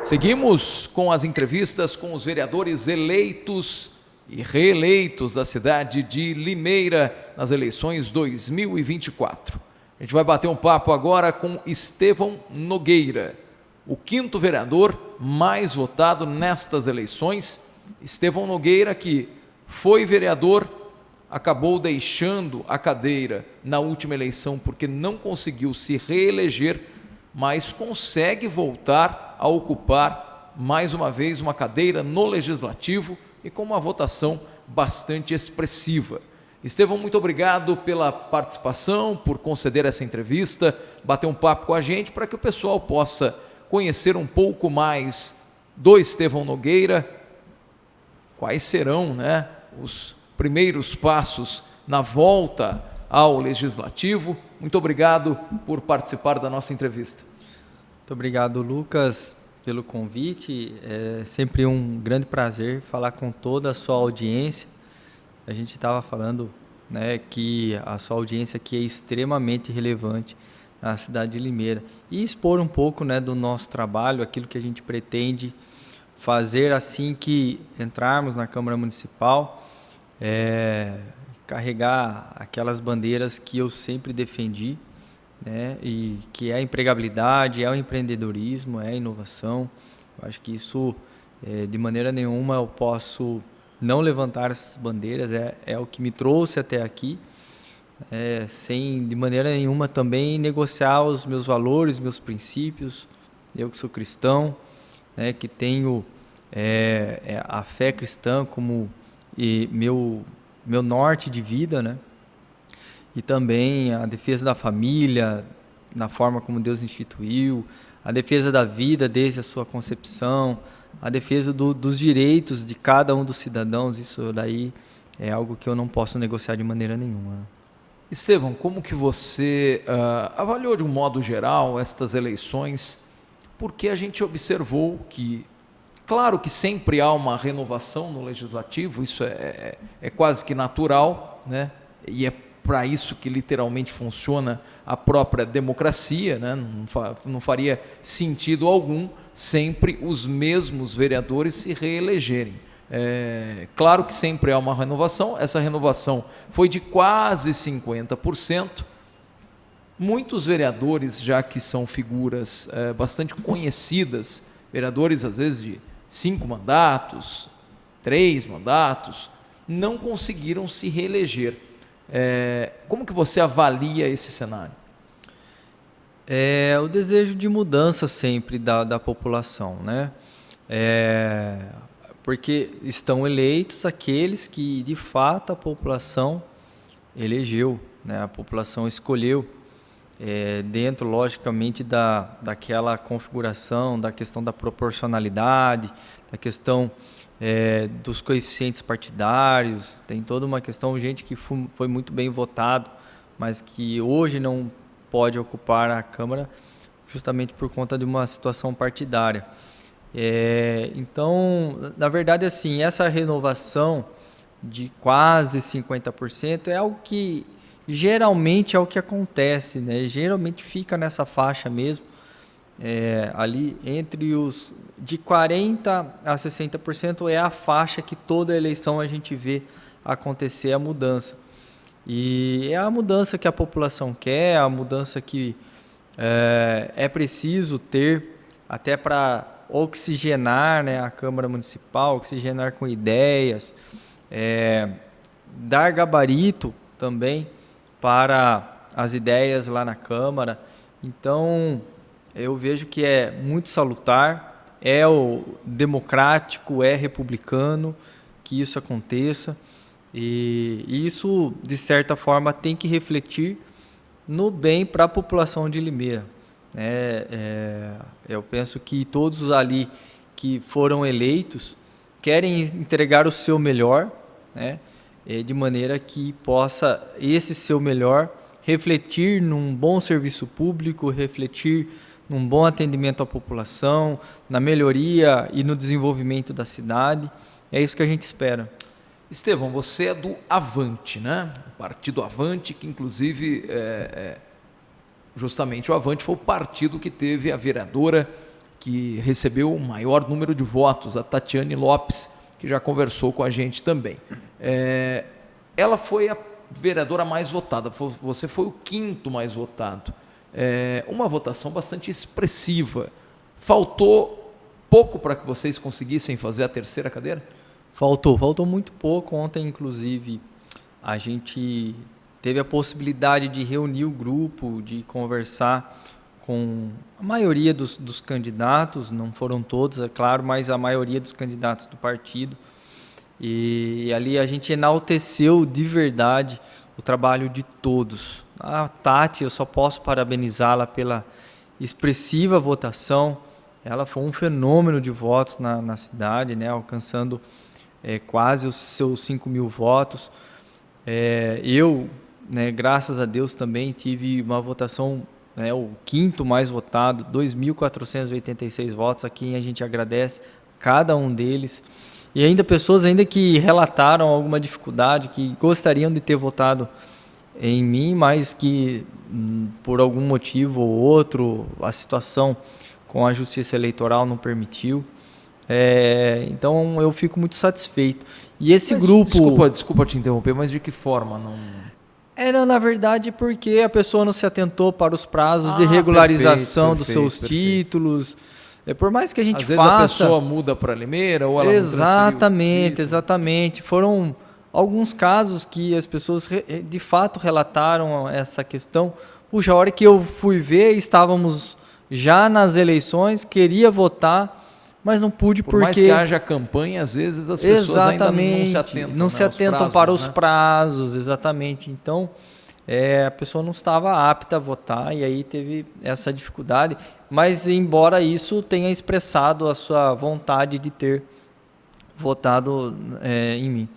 Seguimos com as entrevistas com os vereadores eleitos e reeleitos da cidade de Limeira nas eleições 2024. A gente vai bater um papo agora com Estevão Nogueira, o 5º vereador mais votado nestas eleições. Estevão Nogueira, que foi vereador, acabou deixando a cadeira na última eleição porque não conseguiu se reeleger, mas consegue voltar a ocupar mais uma vez uma cadeira no Legislativo e com uma votação bastante expressiva. Estevão, muito obrigado pela participação, por conceder essa entrevista, bater um papo com a gente para que o pessoal possa conhecer um pouco mais do Estevão Nogueira, quais serão, os primeiros passos na volta ao Legislativo. Muito obrigado por participar da nossa entrevista. Muito obrigado, Lucas, pelo convite. É sempre um grande prazer falar com toda a sua audiência. A gente estava falando, que a sua audiência aqui é extremamente relevante na cidade de Limeira e expor um pouco, do nosso trabalho, aquilo que a gente pretende fazer assim que entrarmos na Câmara Municipal, carregar aquelas bandeiras que eu sempre defendi, e que é a empregabilidade, é o empreendedorismo, é a inovação. Eu acho que isso, de maneira nenhuma, eu posso não levantar essas bandeiras, é o que me trouxe até aqui, sem de maneira nenhuma também negociar os meus valores, meus princípios. Eu que sou cristão, que tenho a fé cristã como meu norte de vida, e também a defesa da família, na forma como Deus instituiu, a defesa da vida desde a sua concepção, a defesa dos direitos de cada um dos cidadãos. Isso daí é algo que eu não posso negociar de maneira nenhuma. Estevão, como que você avaliou de um modo geral estas eleições? Porque a gente observou que, claro que sempre há uma renovação no Legislativo, isso é quase que natural, e é para isso que literalmente funciona a própria democracia, não faria sentido algum sempre os mesmos vereadores se reelegerem. Claro que sempre há uma renovação, essa renovação foi de quase 50%. Muitos vereadores, já que são figuras bastante conhecidas, vereadores às vezes de 5 mandatos, 3 mandatos, não conseguiram se reeleger. Como que você avalia esse cenário? É o desejo de mudança sempre da população, porque estão eleitos aqueles que de fato a população elegeu, a população escolheu, dentro logicamente daquela configuração, da questão da proporcionalidade, da questão dos coeficientes partidários. Tem toda uma questão, gente que foi muito bem votado, mas que hoje não pode ocupar a Câmara justamente por conta de uma situação partidária. Então, na verdade, assim, essa renovação de quase 50% é algo que geralmente é o que acontece, geralmente fica nessa faixa mesmo, ali entre os de 40% a 60% é a faixa que toda eleição a gente vê acontecer a mudança. E é a mudança que a população quer, a mudança que é preciso ter até para oxigenar, a Câmara Municipal, oxigenar com ideias, dar gabarito também para as ideias lá na Câmara. Então, eu vejo que é muito salutar, é o democrático, é republicano que isso aconteça. E isso, de certa forma, tem que refletir no bem para a população de Limeira. Eu penso que todos ali que foram eleitos querem entregar o seu melhor, de maneira que possa esse seu melhor refletir num bom serviço público, refletir num bom atendimento à população, na melhoria e no desenvolvimento da cidade. É isso que a gente espera. Estevão, você é do Avante, O partido Avante, que inclusive, justamente o Avante foi o partido que teve a vereadora que recebeu o maior número de votos, a Tatiane Lopes, que já conversou com a gente também. Ela foi a vereadora mais votada, você foi o 5º mais votado. Uma votação bastante expressiva. Faltou pouco para que vocês conseguissem fazer a 3ª cadeira? Faltou muito pouco. Ontem, inclusive, a gente teve a possibilidade de reunir o grupo, de conversar com a maioria dos candidatos, não foram todos, é claro, mas a maioria dos candidatos do partido. E ali a gente enalteceu de verdade o trabalho de todos. A Tati, eu só posso parabenizá-la pela expressiva votação. Ela foi um fenômeno de votos na cidade, né, alcançando quase os seus 5.000 votos. Eu, né, graças a Deus, também tive uma votação, o 5º mais votado, 2.486 votos, a quem a gente agradece cada um deles. E ainda pessoas que relataram alguma dificuldade, que gostariam de ter votado em mim, mas que por algum motivo ou outro a situação com a Justiça Eleitoral não permitiu. Então eu fico muito satisfeito. E esse grupo... Desculpa te interromper, mas de que forma não... na verdade, porque a pessoa não se atentou para os prazos de regularização dos seus títulos. Por mais que a gente faça... Às vezes a pessoa muda para Limeira ou ela Exatamente. Foram alguns casos que as pessoas de fato relataram essa questão. Puxa, a hora que eu fui ver, estávamos já nas eleições, queria votar, mas não pude porque... Por mais que haja campanha, às vezes as pessoas ainda não se atentam. Não se atentam para os prazos, exatamente. Então, a pessoa não estava apta a votar e aí teve essa dificuldade. Mas, embora isso tenha expressado a sua vontade de ter votado em mim.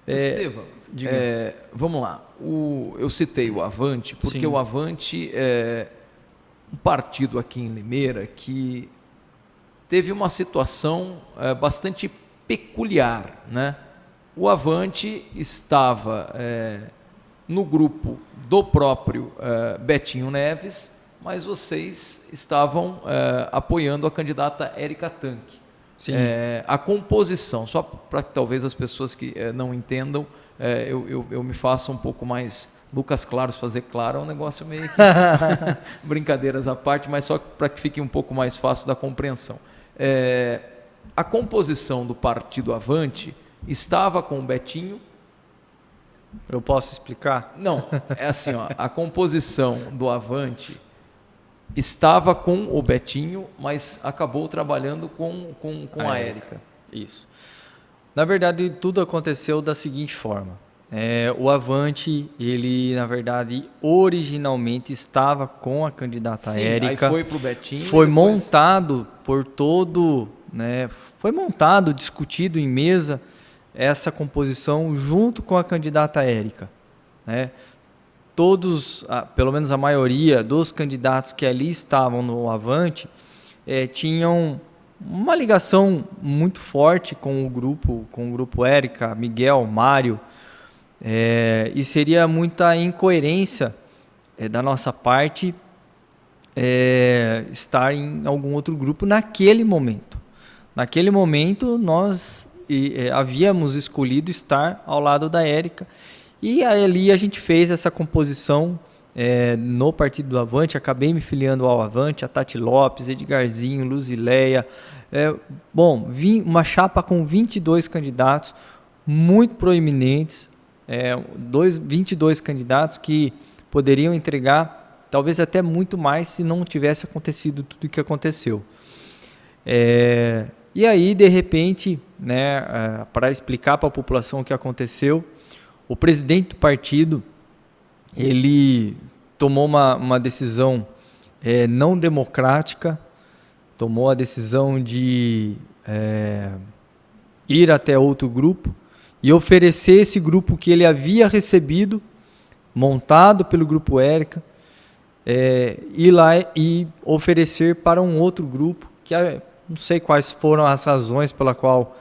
Estevão, vamos lá. Eu citei o Avante, porque o Avante é um partido aqui em Limeira que teve uma situação bastante peculiar, né? O Avante estava no grupo do próprio Betinho Neves, mas vocês estavam apoiando a candidata Érica Tanque. Sim. A composição, só para que talvez as pessoas que não entendam, eu me faça um pouco mais... Lucas Claros fazer claro é um negócio meio que... brincadeiras à parte, mas só para que fique um pouco mais fácil da compreensão. A composição do partido Avante estava com o Betinho. Eu posso explicar? Não, é assim, a composição do Avante estava com o Betinho, mas acabou trabalhando com a Érica. Isso. Na verdade, tudo aconteceu da seguinte forma. O Avante, ele, na verdade, originalmente estava com a candidata Érica. Aí foi para o Betinho. Foi montado por todo... foi montado, discutido em mesa, essa composição junto com a candidata Érica. Todos, pelo menos a maioria dos candidatos que ali estavam no Avante, tinham uma ligação muito forte com o grupo Érica, Miguel, Mário, e seria muita incoerência da nossa parte estar em algum outro grupo naquele momento. Naquele momento, nós havíamos escolhido estar ao lado da Érica, e ali a gente fez essa composição no Partido do Avante. Acabei me filiando ao Avante, a Tati Lopes, Edgarzinho, Luzileia. Uma chapa com 22 candidatos muito proeminentes, 22 candidatos que poderiam entregar talvez até muito mais se não tivesse acontecido tudo o que aconteceu. E aí, de repente, para explicar para a população o que aconteceu, o presidente do partido, ele tomou uma decisão não democrática, tomou a decisão de ir até outro grupo e oferecer esse grupo que ele havia recebido, montado pelo grupo Érica, ir lá e oferecer para um outro grupo, que não sei quais foram as razões pela qual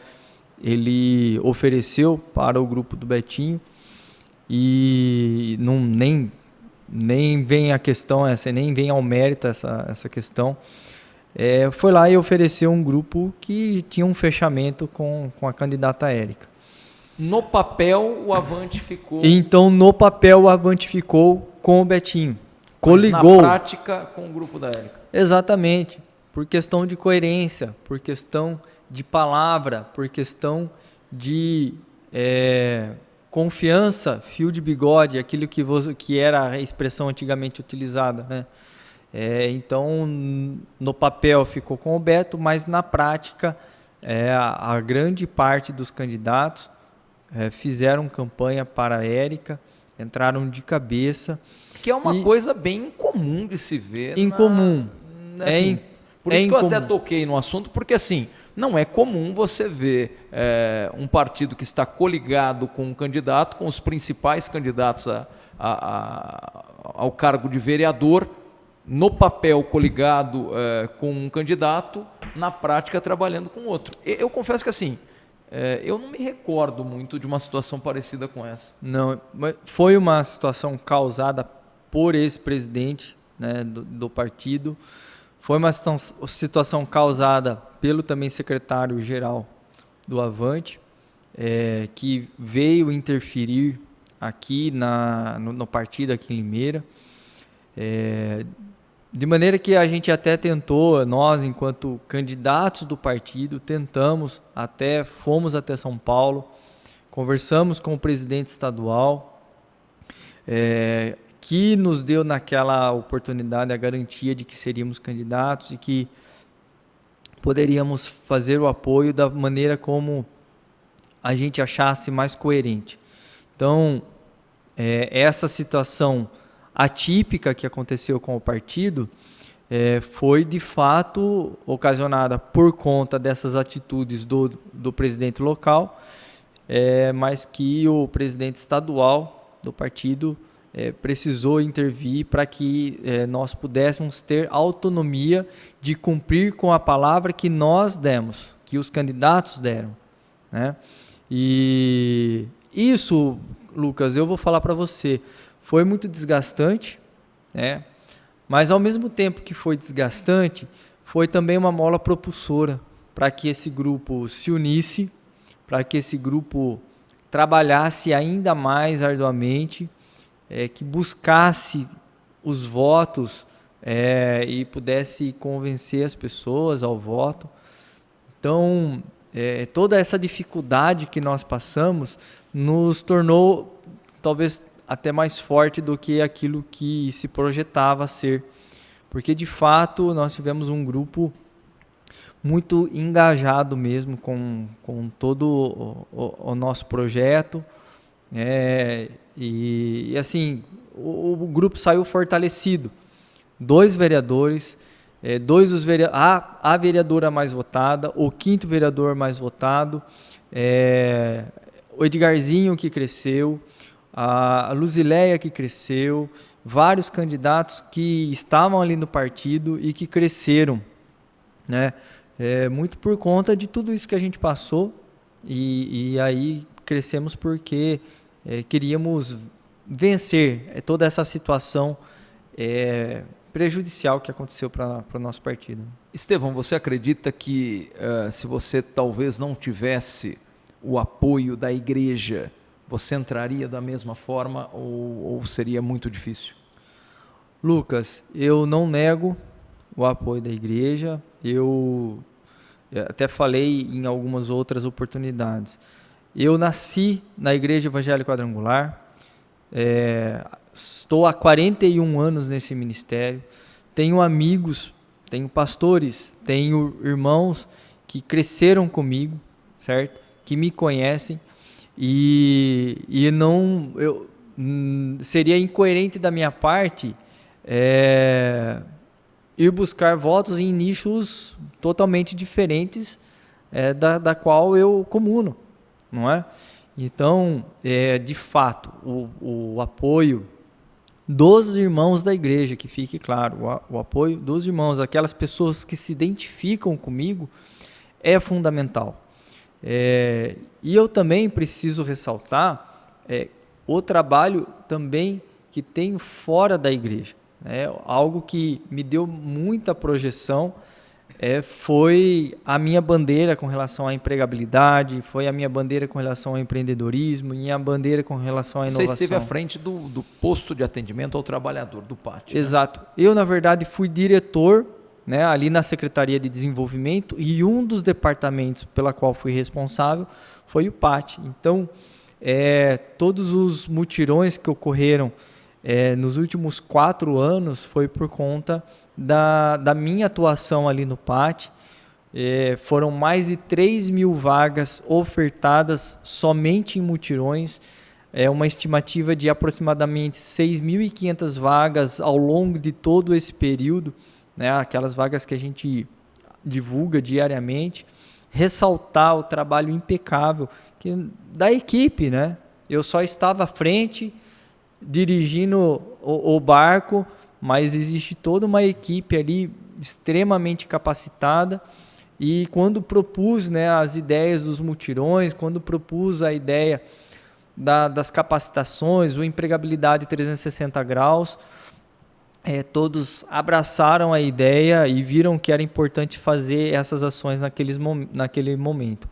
ele ofereceu para o grupo do Betinho, e nem vem a questão nem vem ao mérito essa questão. foi lá e ofereceu um grupo que tinha um fechamento com a candidata Érica. No papel, o Avante ficou... Então, no papel, o Avante ficou com o Betinho. Coligou. Mas na prática, com o grupo da Érica. Exatamente. Por questão de coerência, por questão de palavra, por questão de confiança, fio de bigode, aquilo que era a expressão antigamente utilizada, né? Então, no papel ficou com o Beto, mas na prática, a grande parte dos candidatos fizeram campanha para a Érica, entraram de cabeça. Que é uma coisa bem incomum de se ver. Incomum. Assim, por isso que eu até toquei no assunto, porque assim, não é comum você ver um partido que está coligado com um candidato, com os principais candidatos ao cargo de vereador, no papel coligado com um candidato, na prática trabalhando com outro. Eu confesso que assim, eu não me recordo muito de uma situação parecida com essa. Não, mas foi uma situação causada por ex-presidente, né, do partido. Foi uma situação causada pelo também secretário-geral do Avante, que veio interferir aqui no partido, aqui em Limeira. De maneira que a gente até tentou, nós enquanto candidatos do partido, fomos até São Paulo, conversamos com o presidente estadual, que nos deu naquela oportunidade a garantia de que seríamos candidatos e que poderíamos fazer o apoio da maneira como a gente achasse mais coerente. Então, essa situação atípica que aconteceu com o partido foi de fato ocasionada por conta dessas atitudes do presidente local, mas que o presidente estadual do partido precisou intervir para que nós pudéssemos ter autonomia de cumprir com a palavra que nós demos, que os candidatos deram, né? E isso, Lucas, eu vou falar para você, foi muito desgastante, né? Mas ao mesmo tempo que foi desgastante, foi também uma mola propulsora para que esse grupo se unisse, para que esse grupo trabalhasse ainda mais arduamente, que buscasse os votos e pudesse convencer as pessoas ao voto. Então, toda essa dificuldade que nós passamos nos tornou talvez até mais forte do que aquilo que se projetava ser. Porque, de fato, nós tivemos um grupo muito engajado mesmo com todo o nosso projeto. E assim, o grupo saiu fortalecido. 2 vereadores, a vereadora mais votada, o 5º vereador mais votado, o Edgarzinho que cresceu, a Luzileia que cresceu, vários candidatos que estavam ali no partido e que cresceram, né? Muito por conta de tudo isso que a gente passou e aí crescemos porque queríamos vencer toda essa situação prejudicial que aconteceu para o nosso partido. Estevão, você acredita que se você talvez não tivesse o apoio da igreja, você entraria da mesma forma ou seria muito difícil? Lucas, eu não nego o apoio da igreja, eu até falei em algumas outras oportunidades. Eu nasci na Igreja Evangélica Quadrangular, estou há 41 anos nesse ministério, tenho amigos, tenho pastores, tenho irmãos que cresceram comigo, certo? Que me conhecem e não seria incoerente da minha parte ir buscar votos em nichos totalmente diferentes da qual eu comuno, não é? Então, de fato, o apoio dos irmãos da igreja, que fique claro, o apoio dos irmãos, aquelas pessoas que se identificam comigo, é fundamental. E eu também preciso ressaltar o trabalho também que tenho fora da igreja. Algo que me deu muita projeção Foi a minha bandeira com relação à empregabilidade, foi a minha bandeira com relação ao empreendedorismo, minha bandeira com relação à inovação. Você esteve à frente do posto de atendimento ao trabalhador, do PAT. Exato. Né? Eu, na verdade, fui diretor, né, ali na Secretaria de Desenvolvimento, e um dos departamentos pela qual fui responsável foi o PAT. Então, todos os mutirões que ocorreram nos últimos 4 anos foi por conta da minha atuação ali no PAT. Foram mais de 3.000 vagas ofertadas somente em mutirões, uma estimativa de aproximadamente 6.500 vagas ao longo de todo esse período, né, aquelas vagas que a gente divulga diariamente. Ressaltar o trabalho impecável da equipe, né? Eu só estava à frente, dirigindo o barco, mas existe toda uma equipe ali extremamente capacitada. E quando propus, né, as ideias dos mutirões, quando propus a ideia das capacitações, o empregabilidade 360 graus, todos abraçaram a ideia e viram que era importante fazer essas ações naquele momento.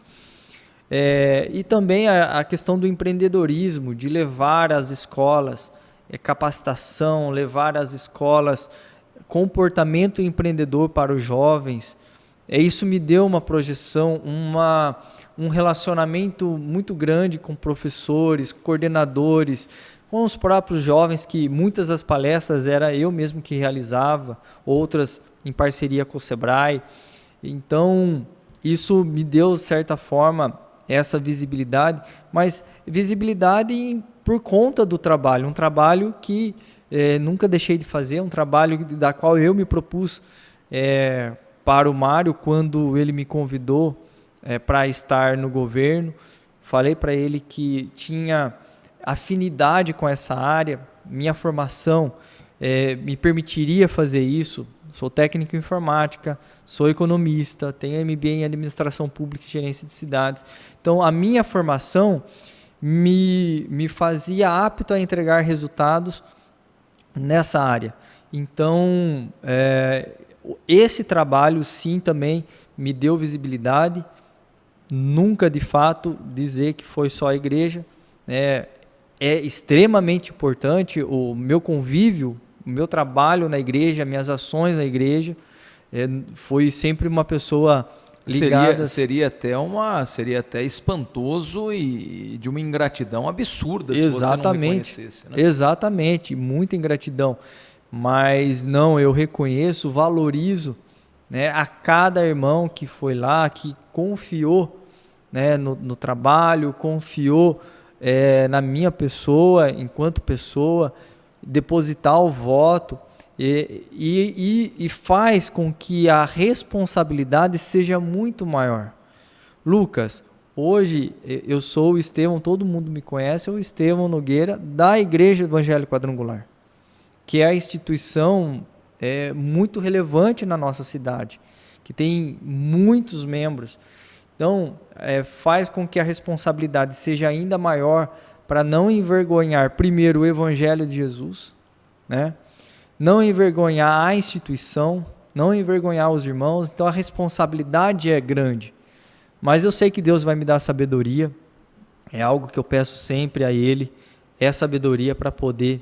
E também a questão do empreendedorismo, de levar às escolas capacitação, levar às escolas comportamento empreendedor para os jovens. Isso me deu uma projeção, um relacionamento muito grande com professores, coordenadores, com os próprios jovens, que muitas das palestras era eu mesmo que realizava, outras em parceria com o Sebrae. Então, isso me deu, de certa forma, essa visibilidade, mas visibilidade por conta do trabalho, um trabalho que nunca deixei de fazer, um trabalho da qual eu me propus para o Mário quando ele me convidou para estar no governo. Falei para ele que tinha afinidade com essa área, minha formação me permitiria fazer isso. Sou técnico em informática, sou economista, tenho MBA em administração pública e gerência de cidades. Então, a minha formação me fazia apto a entregar resultados nessa área. Então, esse trabalho, sim, também me deu visibilidade. Nunca, de fato, dizer que foi só a igreja. É extremamente importante o meu convívio, o meu trabalho na igreja, minhas ações na igreja. Foi sempre uma pessoa ligada. Seria até espantoso e de uma ingratidão absurda se você não me conhecesse, né? Exatamente, muita ingratidão. Mas não, eu reconheço, valorizo, né, a cada irmão que foi lá, que confiou, né, no trabalho, confiou na minha pessoa, enquanto pessoa, depositar o voto e faz com que a responsabilidade seja muito maior. Lucas, hoje eu sou o Estevão, todo mundo me conhece, o Estevão Nogueira, da Igreja Evangélica Quadrangular, que é a instituição muito relevante na nossa cidade, que tem muitos membros. Então, faz com que a responsabilidade seja ainda maior para não envergonhar, primeiro, o Evangelho de Jesus, né? Não envergonhar a instituição, não envergonhar os irmãos. Então, a responsabilidade é grande. Mas eu sei que Deus vai me dar sabedoria, é algo que eu peço sempre a Ele, sabedoria para poder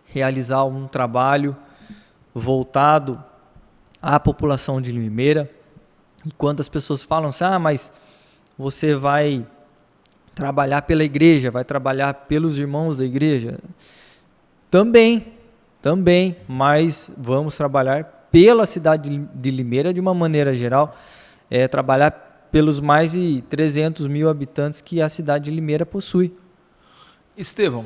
realizar um trabalho voltado à população de Limeira. E quando as pessoas falam assim, mas você vai trabalhar pela igreja, vai trabalhar pelos irmãos da igreja? Também, mas vamos trabalhar pela cidade de Limeira de uma maneira geral, trabalhar pelos mais de 300 mil habitantes que a cidade de Limeira possui. Estevão,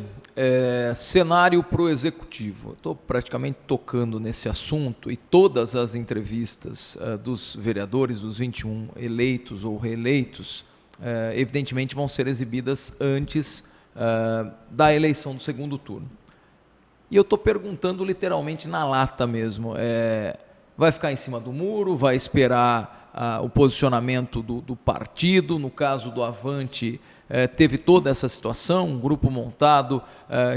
cenário para o executivo. Estou praticamente tocando nesse assunto e todas as entrevistas dos vereadores, dos 21 eleitos ou reeleitos, evidentemente vão ser exibidas antes da eleição do segundo turno. E eu estou perguntando literalmente na lata mesmo. Vai ficar em cima do muro? Vai esperar o posicionamento do partido? No caso do Avante, teve toda essa situação, um grupo montado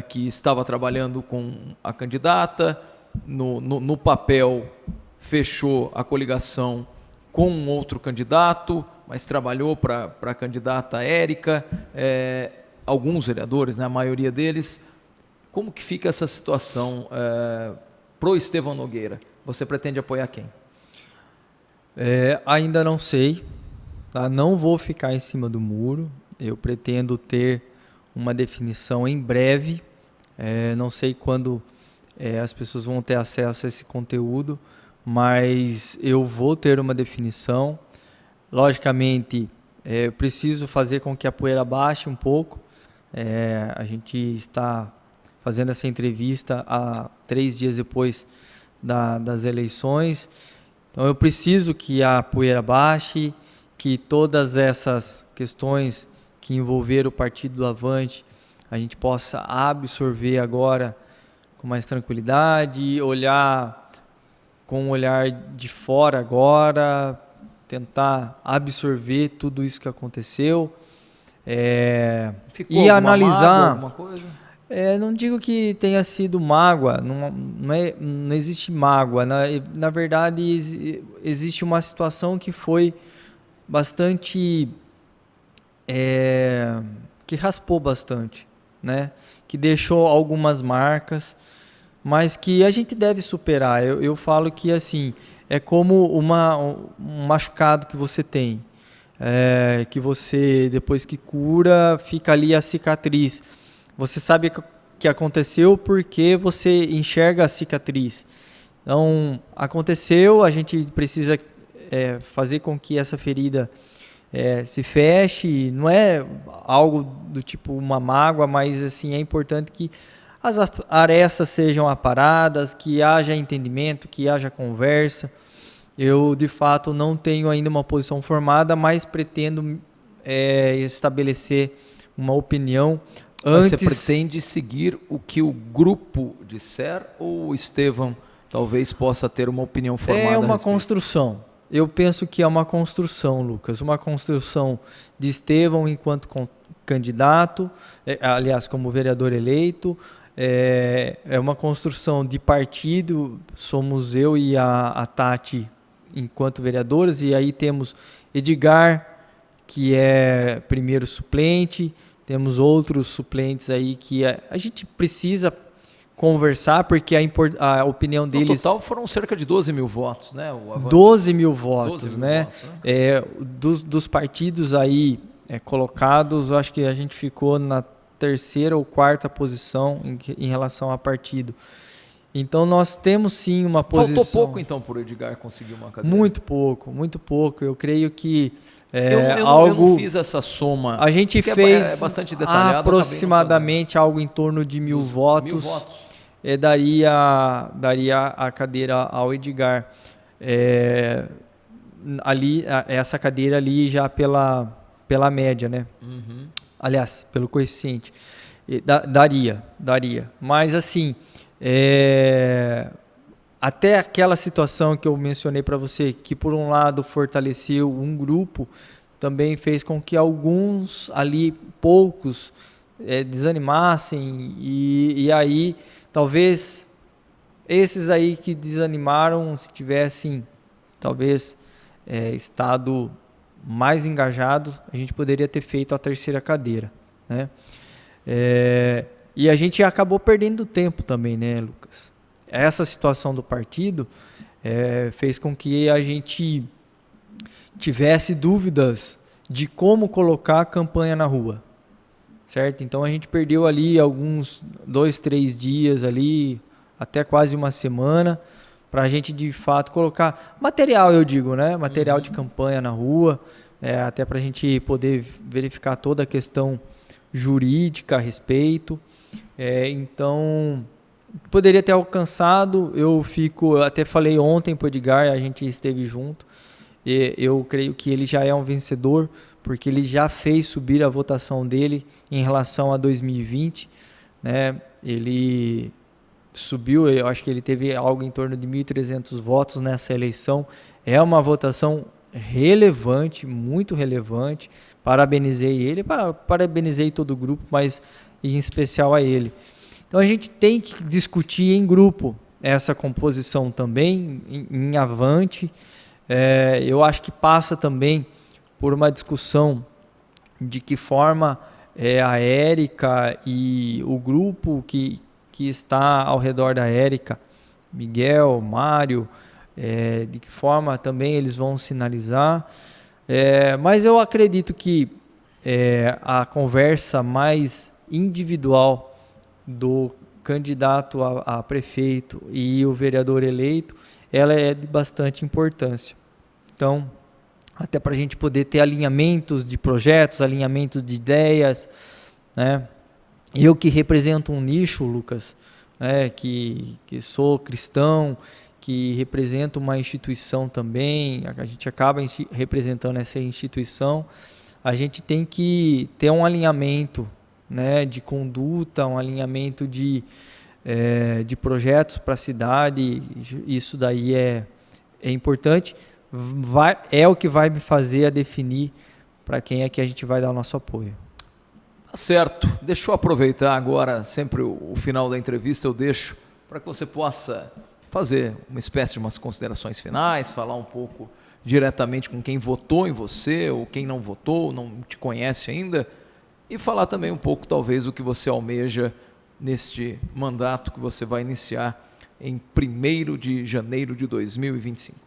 que estava trabalhando com a candidata, no papel fechou a coligação com um outro candidato, mas trabalhou para a candidata Érica, alguns vereadores, né, a maioria deles. Como que fica essa situação pro Estevão Nogueira? Você pretende apoiar quem? Ainda não sei, tá? Não vou ficar em cima do muro. Eu pretendo ter uma definição em breve. Não sei quando as pessoas vão ter acesso a esse conteúdo, mas eu vou ter uma definição. Logicamente, eu preciso fazer com que a poeira baixe um pouco. A gente está fazendo essa entrevista há 3 dias depois das eleições. Então eu preciso que a poeira baixe, que todas essas questões que envolveram o Partido do Avante, a gente possa absorver agora com mais tranquilidade, olhar com um olhar de fora agora, tentar absorver tudo isso que aconteceu e analisar. Alguma coisa? Não digo que tenha sido mágoa, não existe mágoa. Na verdade, existe uma situação que foi bastante... que raspou bastante, né? Que deixou algumas marcas, mas que a gente deve superar. Eu falo que assim, é como um machucado que você tem, que você, depois que cura, fica ali a cicatriz. Você sabe que aconteceu porque você enxerga a cicatriz. Então, aconteceu, a gente precisa fazer com que essa ferida se feche. Não é algo do tipo uma mágoa, mas assim, é importante que as arestas sejam aparadas, que haja entendimento, que haja conversa. Eu, de fato, não tenho ainda uma posição formada, mas pretendo estabelecer uma opinião. Você pretende seguir o que o grupo disser, ou o Estevão talvez possa ter uma opinião formada? É uma construção. Eu penso que é uma construção, Lucas. Uma construção de Estevão enquanto candidato, aliás, como vereador eleito. É uma construção de partido. Somos eu e a Tati enquanto vereadores. E aí temos Edgar, que é primeiro suplente. Temos outros suplentes aí que a gente precisa conversar, porque a opinião deles... No total foram cerca de 12 mil votos, né? 12 mil votos, né? Dos partidos aí colocados, eu acho que a gente ficou na 3ª ou 4ª posição em relação a partido. Então nós temos sim uma posição... Faltou pouco então para o Edgar conseguir uma cadeira? Muito pouco. Eu creio que... Eu não fiz essa soma. A gente fez bastante detalhado, aproximadamente algo em torno de 1.000 votos. 1.000 votos. Daria a cadeira ao Edgar. Ali, essa cadeira ali já pela média, né? Uhum. Aliás, pelo coeficiente. Daria. Mas assim, até aquela situação que eu mencionei para você, que por um lado fortaleceu um grupo, também fez com que alguns ali, poucos, desanimassem, e aí talvez esses aí que desanimaram, se tivessem talvez estado mais engajado, a gente poderia ter feito a 3ª cadeira, né? E a gente acabou perdendo tempo também, né, Lucas? Essa situação do partido fez com que a gente tivesse dúvidas de como colocar a campanha na rua, certo? Então a gente perdeu ali alguns 2, 3 dias ali, até quase uma semana, para a gente de fato colocar material, eu digo, né? Material de campanha na rua, até para a gente poder verificar toda a questão jurídica a respeito. Então... poderia ter alcançado. Eu até falei ontem para o Edgar, a gente esteve junto, e eu creio que ele já é um vencedor, porque ele já fez subir a votação dele em relação a 2020, né? Ele subiu, eu acho que ele teve algo em torno de 1.300 votos nessa eleição. É uma votação relevante, muito relevante. Parabenizei ele, parabenizei todo o grupo, mas em especial a ele. Então a gente tem que discutir em grupo essa composição também, em avante. Eu acho que passa também por uma discussão de que forma a Érica e o grupo que está ao redor da Érica, Miguel, Mário, de que forma também eles vão sinalizar. Mas eu acredito que a conversa mais individual do candidato a prefeito e o vereador eleito, ela é de bastante importância. Então, até para a gente poder ter alinhamentos de projetos, alinhamentos de ideias, né? Eu que represento um nicho, Lucas, né? que sou cristão, que represento uma instituição também, a gente acaba representando essa instituição, a gente tem que ter um alinhamento, né, de conduta, um alinhamento de projetos para a cidade. Isso daí é importante, é o que vai me fazer a definir para quem é que a gente vai dar o nosso apoio. Tá certo, deixa eu aproveitar agora, sempre o final da entrevista eu deixo para que você possa fazer uma espécie de umas considerações finais, falar um pouco diretamente com quem votou em você ou quem não votou, não te conhece ainda, e falar também um pouco, talvez, o que você almeja neste mandato que você vai iniciar em 1º de janeiro de 2025.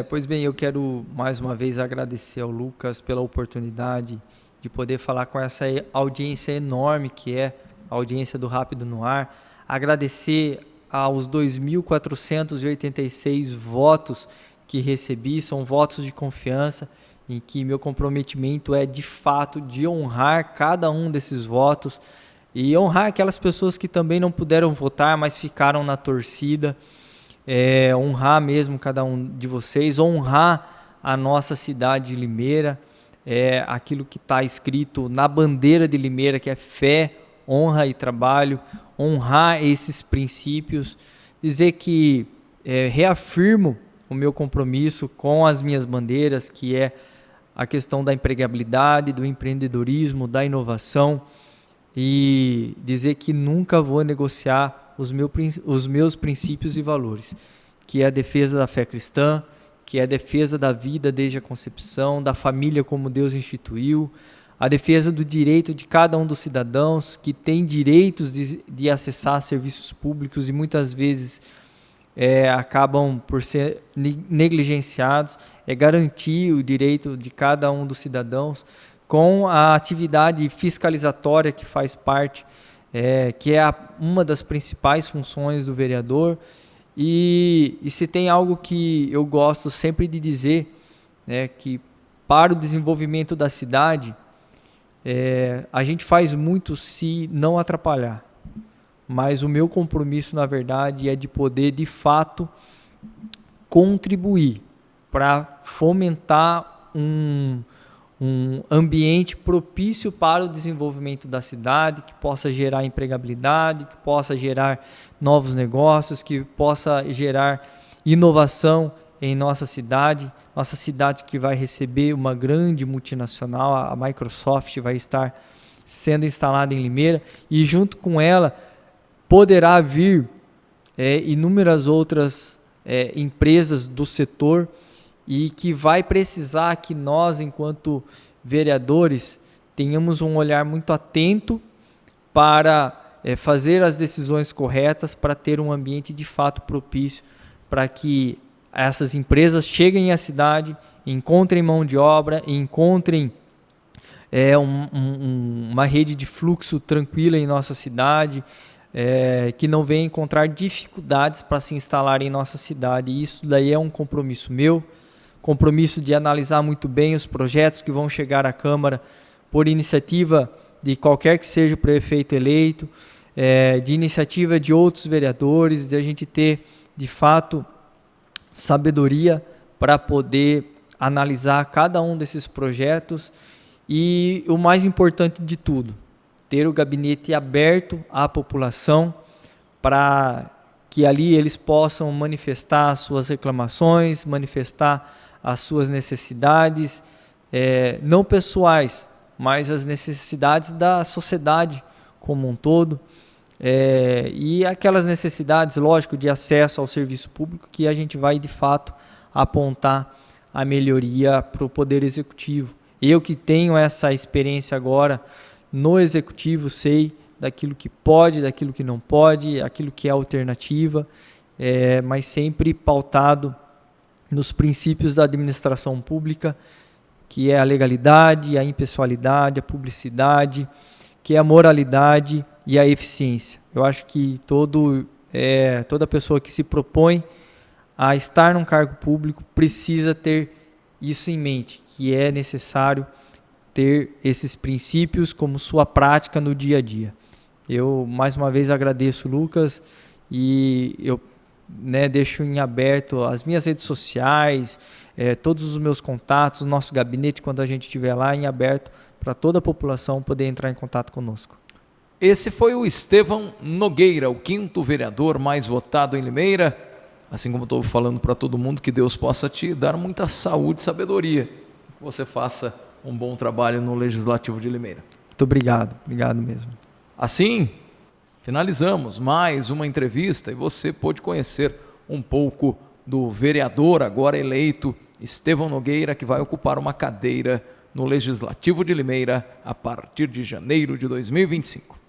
Pois bem, eu quero mais uma vez agradecer ao Lucas pela oportunidade de poder falar com essa audiência enorme que é a audiência do Rápido no Ar. Agradecer aos 2.486 votos que recebi, são votos de confiança, em que meu comprometimento é de fato de honrar cada um desses votos e honrar aquelas pessoas que também não puderam votar, mas ficaram na torcida, honrar mesmo cada um de vocês, honrar a nossa cidade de Limeira, aquilo que está escrito na bandeira de Limeira, que é fé, honra e trabalho, honrar esses princípios, dizer que reafirmo o meu compromisso com as minhas bandeiras, que é a questão da empregabilidade, do empreendedorismo, da inovação, e dizer que nunca vou negociar os meus princípios e valores, que é a defesa da fé cristã, que é a defesa da vida desde a concepção, da família como Deus instituiu, a defesa do direito de cada um dos cidadãos que tem direitos de acessar serviços públicos e muitas vezes acabam por ser negligenciados, garantir o direito de cada um dos cidadãos com a atividade fiscalizatória que faz parte, que é uma das principais funções do vereador. E se tem algo que eu gosto sempre de dizer, que para o desenvolvimento da cidade, a gente faz muito se não atrapalhar. Mas o meu compromisso, na verdade, é de poder, de fato, contribuir para fomentar um ambiente propício para o desenvolvimento da cidade, que possa gerar empregabilidade, que possa gerar novos negócios, que possa gerar inovação em nossa cidade que vai receber uma grande multinacional, a Microsoft vai estar sendo instalada em Limeira, e junto com ela poderá vir inúmeras outras empresas do setor, e que vai precisar que nós, enquanto vereadores, tenhamos um olhar muito atento para fazer as decisões corretas, para ter um ambiente de fato propício para que essas empresas cheguem à cidade, encontrem mão de obra, encontrem uma rede de fluxo tranquila em nossa cidade, que não venham encontrar dificuldades para se instalar em nossa cidade. E isso daí é um compromisso meu, compromisso de analisar muito bem os projetos que vão chegar à Câmara por iniciativa de qualquer que seja o prefeito eleito, de iniciativa de outros vereadores, de a gente ter, de fato, sabedoria para poder analisar cada um desses projetos e, o mais importante de tudo, ter o gabinete aberto à população para que ali eles possam manifestar as suas reclamações, manifestar as suas necessidades, não pessoais, mas as necessidades da sociedade como um todo, e aquelas necessidades, lógico, de acesso ao serviço público que a gente vai, de fato, apontar a melhoria para o Poder Executivo. Eu que tenho essa experiência agora no Executivo, sei daquilo que pode, daquilo que não pode, aquilo que é alternativa, mas sempre pautado nos princípios da administração pública, que é a legalidade, a impessoalidade, a publicidade, que é a moralidade e a eficiência. Eu acho que toda pessoa que se propõe a estar num cargo público precisa ter isso em mente, que é necessário ter esses princípios como sua prática no dia a dia. Eu, mais uma vez, agradeço, Lucas, e eu deixo em aberto as minhas redes sociais, todos os meus contatos, o nosso gabinete, quando a gente estiver lá, em aberto para toda a população poder entrar em contato conosco. Esse foi o Estevão Nogueira, o 5º vereador mais votado em Limeira. Assim como estou falando para todo mundo, que Deus possa te dar muita saúde e sabedoria, que você faça um bom trabalho no Legislativo de Limeira. Muito obrigado mesmo. Assim, finalizamos mais uma entrevista e você pôde conhecer um pouco do vereador agora eleito, Estevão Nogueira, que vai ocupar uma cadeira no Legislativo de Limeira a partir de janeiro de 2025.